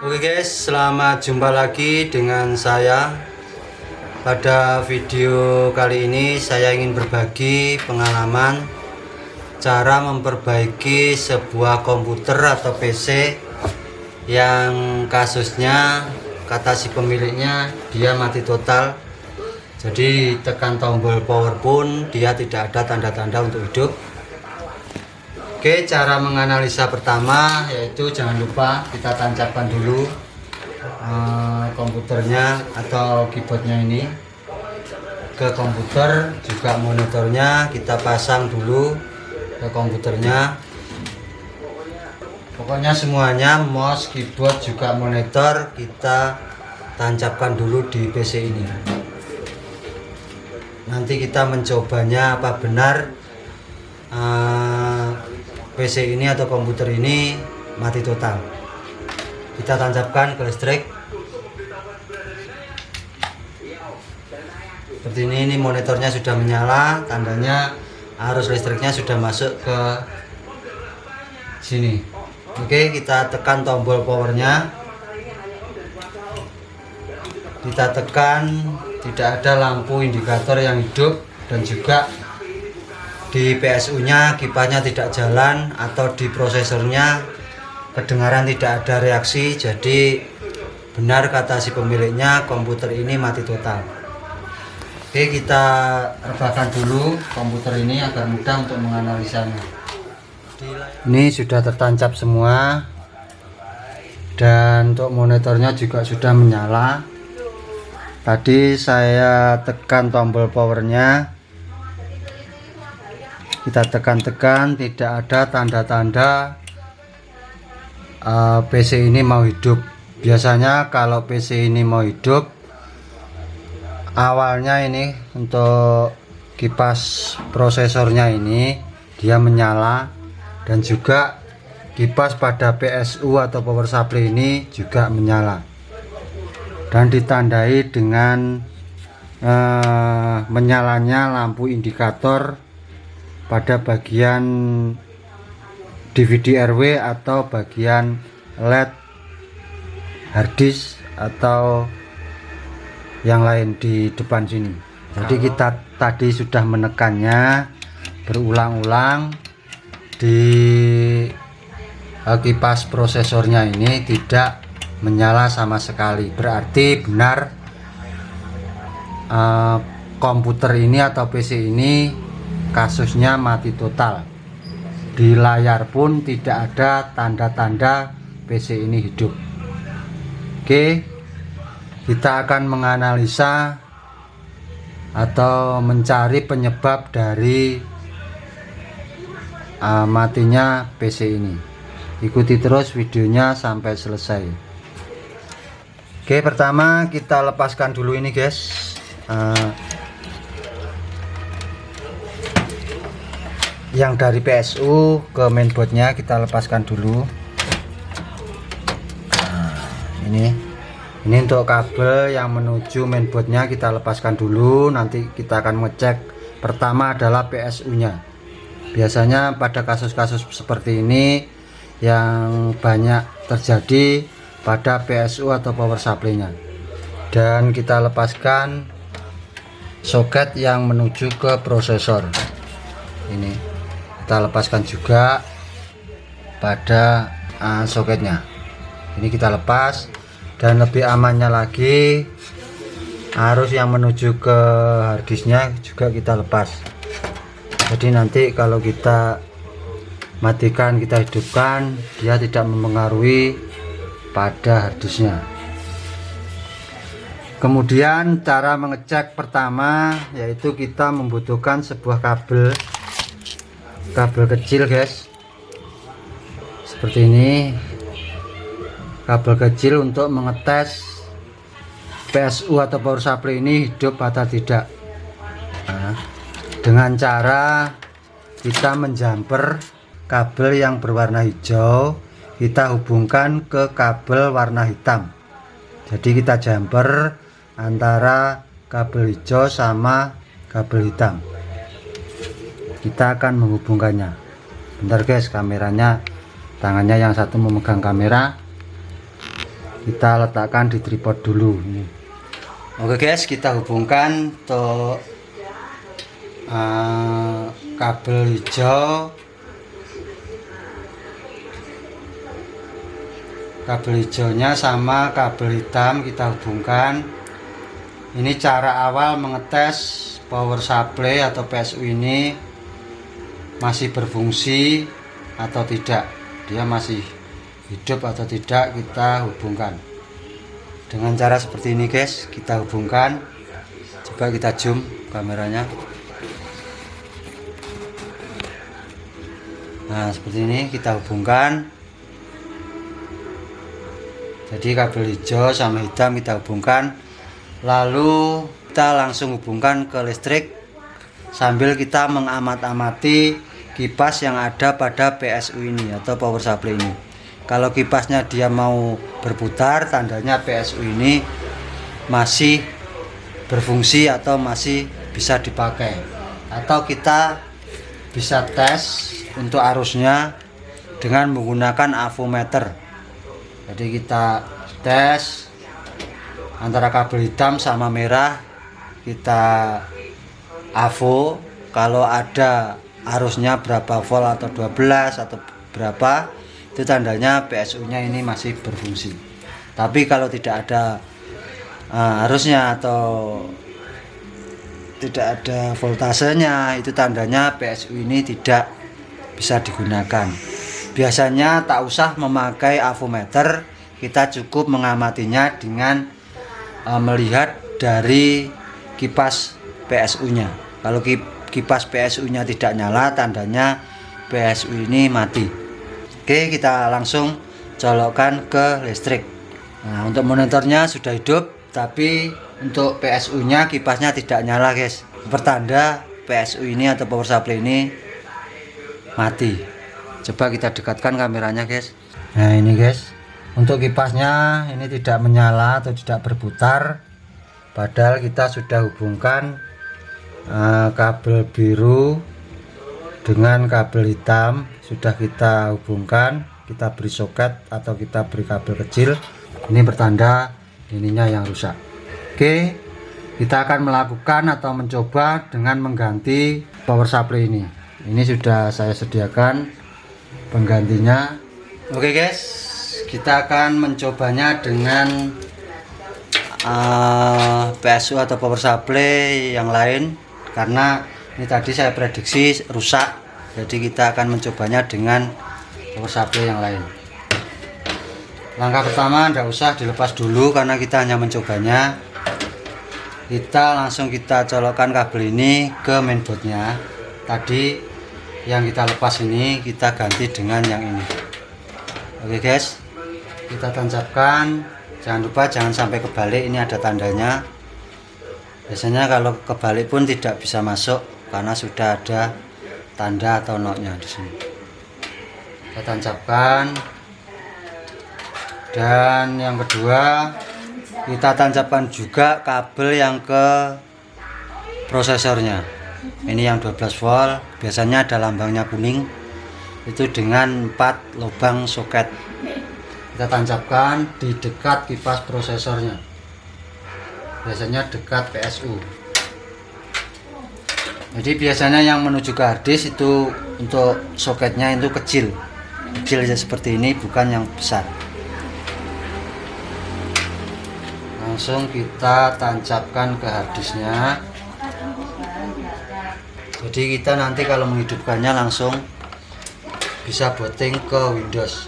Oke guys, selamat jumpa lagi dengan saya. Pada video kali ini saya ingin berbagi pengalaman cara memperbaiki sebuah komputer atau PC yang kasusnya kata si pemiliknya dia mati total. Jadi tekan tombol power pun dia tidak ada tanda-tanda untuk hidup. Oke, cara menganalisa pertama yaitu jangan lupa kita tancapkan dulu komputernya atau keyboardnya ini ke komputer, juga monitornya kita pasang dulu ke komputernya. Pokoknya semuanya, mouse, keyboard, juga monitor kita tancapkan dulu di PC ini. Nanti kita mencobanya apa benar PC ini atau komputer ini mati total. Kita tancapkan ke listrik seperti ini monitornya sudah menyala, tandanya arus listriknya sudah masuk ke sini. Oke, kita tekan tombol powernya, kita tekan, tidak ada lampu indikator yang hidup, dan juga di PSU nya kipasnya tidak jalan atau di prosesornya kedengaran tidak ada reaksi. Jadi benar kata si pemiliknya, komputer ini mati total. Oke, kita rebahkan dulu komputer ini agar mudah untuk menganalisanya. Ini sudah tertancap semua, dan untuk monitornya juga sudah menyala. Tadi saya tekan tombol powernya, kita tekan-tekan, tidak ada tanda-tanda PC ini mau hidup. Biasanya kalau PC ini mau hidup, awalnya ini untuk kipas prosesornya ini dia menyala, dan juga kipas pada PSU atau power supply ini juga menyala, dan ditandai dengan menyalanya lampu indikator pada bagian DVD RW atau bagian LED harddisk atau yang lain di depan sini. Jadi kita tadi sudah menekannya berulang-ulang di kipas prosesornya ini tidak menyala sama sekali. Berarti benar komputer ini atau PC ini kasusnya mati total. Di layar pun tidak ada tanda-tanda PC ini hidup. Oke, kita akan menganalisa atau mencari penyebab dari matinya PC ini. Ikuti terus videonya sampai selesai. Oke, pertama kita lepaskan dulu ini guys, yang dari PSU ke mainboardnya kita lepaskan dulu. Ini untuk kabel yang menuju mainboardnya kita lepaskan dulu. Nanti kita akan ngecek. Pertama adalah PSU nya. Biasanya pada kasus-kasus seperti ini yang banyak terjadi pada PSU atau power supply nya. Dan kita lepaskan soket yang menuju ke prosesor. Ini kita lepaskan juga pada soketnya. Ini kita lepas, dan lebih amannya lagi arus yang menuju ke harddisknya juga kita lepas. Jadi nanti kalau kita matikan, kita hidupkan, dia tidak mempengaruhi pada harddisknya. Kemudian cara mengecek pertama yaitu kita membutuhkan sebuah kabel kecil guys, seperti ini, kabel kecil untuk mengetes PSU atau power supply ini hidup atau tidak. Dengan cara kita menjumper kabel yang berwarna hijau, kita hubungkan ke kabel warna hitam. Jadi kita jumper antara kabel hijau sama kabel hitam. Kita akan menghubungkannya. Bentar guys, kameranya, tangannya yang satu memegang kamera. kita letakkan di tripod dulu ini. Oke guys, kita hubungkan untuk kabel hijau, kabel hijaunya sama kabel hitam kita hubungkan. Ini cara awal mengetes power supply atau PSU ini masih berfungsi atau tidak, dia masih hidup atau tidak, kita hubungkan dengan cara seperti ini guys. Kita hubungkan, coba kita zoom kameranya. Nah seperti ini kita hubungkan. Jadi kabel hijau sama hitam kita hubungkan, lalu kita langsung hubungkan ke listrik sambil kita mengamat-amati kipas yang ada pada PSU ini atau power supply ini. Kalau kipasnya dia mau berputar, tandanya PSU ini masih berfungsi atau masih bisa dipakai. Atau kita bisa tes untuk arusnya dengan menggunakan avometer. Jadi kita tes antara kabel hitam sama merah, kita avo, kalau ada arusnya berapa volt atau 12 atau berapa, itu tandanya PSU nya ini masih berfungsi. Tapi kalau tidak ada arusnya atau tidak ada voltasenya, itu tandanya PSU ini tidak bisa digunakan. Biasanya tak usah memakai avometer, kita cukup mengamatinya dengan melihat dari kipas PSU-nya. Kalau kipas PSU-nya tidak nyala, tandanya PSU ini mati. Oke, kita langsung colokkan ke listrik. Nah, untuk monitornya sudah hidup, tapi untuk PSU-nya kipasnya tidak nyala guys. Pertanda PSU ini atau power supply ini mati. Coba kita dekatkan kameranya guys. Nah ini guys, untuk kipasnya ini tidak menyala atau tidak berputar, padahal kita sudah hubungkan kabel biru dengan kabel hitam, sudah kita hubungkan, kita beri soket atau kita beri kabel kecil. Ini bertanda ininya yang rusak. Oke, kita akan melakukan atau mencoba dengan mengganti power supply ini. Ini sudah saya sediakan penggantinya. Oke guys, kita akan mencobanya dengan PSU atau power supply yang lain, karena ini tadi saya prediksi rusak, jadi kita akan mencobanya dengan power supply yang lain. Langkah pertama, tidak usah dilepas dulu karena kita hanya mencobanya. Kita langsung kita colokkan kabel ini ke mainboardnya. Tadi yang kita lepas ini kita ganti dengan yang ini. Oke guys, kita tancapkan. Jangan lupa jangan sampai kebalik, ini ada tandanya. Biasanya kalau kebalik pun tidak bisa masuk karena sudah ada tanda atau notnya di sini. Kita tancapkan. Dan yang kedua, kita tancapkan juga kabel yang ke prosesornya. Ini yang 12 volt, biasanya ada lambangnya kuning, itu dengan 4 lubang soket. Kita tancapkan di dekat kipas prosesornya, biasanya dekat PSU. Jadi biasanya yang menuju ke harddisk itu untuk soketnya itu kecil seperti ini, bukan yang besar. Langsung kita tancapkan ke harddisknya. Jadi kita nanti kalau menghidupkannya langsung bisa booting ke Windows.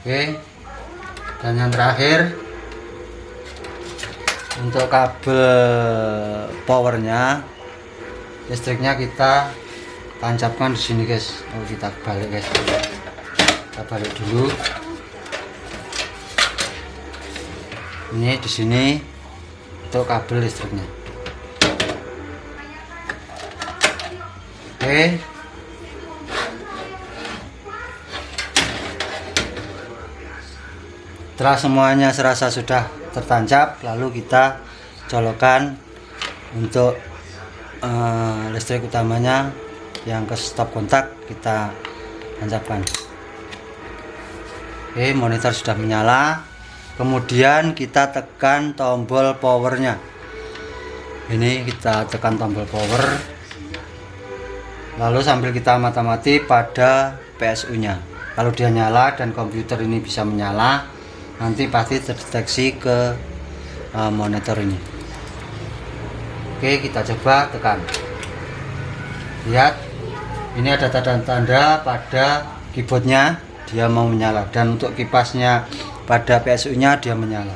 Oke, dan yang terakhir untuk kabel powernya, listriknya kita tancapkan di sini guys. Oh, kita balik guys, kita balik dulu. Ini di sini untuk kabel listriknya. Oke, setelah semuanya serasa sudah tertancap, lalu kita colokkan untuk listrik utamanya yang ke stop kontak, kita tancapkan. Oke, monitor sudah menyala. Kemudian kita tekan tombol powernya. Ini kita tekan tombol power. Lalu sambil kita amati pada PSU nya. Kalau dia nyala dan komputer ini bisa menyala, nanti pasti terdeteksi ke monitor ini. Oke, kita coba tekan. Lihat, ini ada tanda-tanda pada keyboardnya dia mau menyala, dan untuk kipasnya pada PSU nya dia menyala,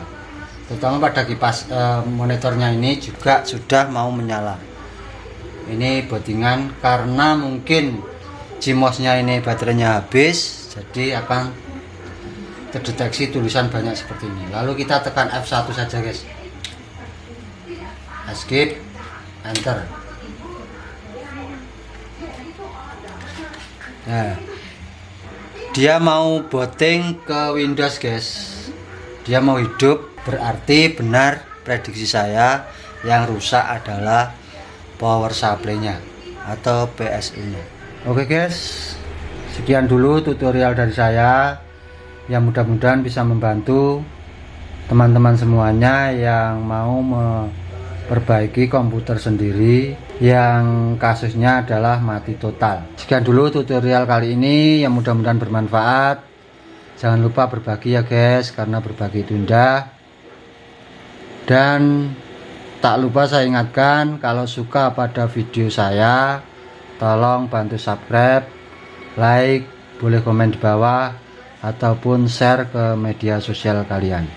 terutama pada kipas monitornya ini juga sudah mau menyala. Ini bootingan karena mungkin CMOS nya ini baterainya habis, jadi akan terdeteksi tulisan banyak seperti ini. Lalu kita tekan F1 saja guys, escape, enter. Nah, dia mau booting ke Windows guys, dia mau hidup, berarti benar prediksi saya, yang rusak adalah power supply nya atau PSU nya. Oke guys, sekian dulu tutorial dari saya, yang mudah-mudahan bisa membantu teman-teman semuanya yang mau memperbaiki komputer sendiri yang kasusnya adalah mati total. Sekian dulu tutorial kali ini, yang mudah-mudahan bermanfaat. Jangan lupa berbagi ya guys, karena berbagi itu indah. Dan tak lupa saya ingatkan, kalau suka pada video saya, tolong bantu subscribe, like, boleh komen di bawah, ataupun share ke media sosial kalian.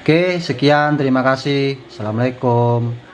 Oke, sekian, terima kasih. Assalamualaikum.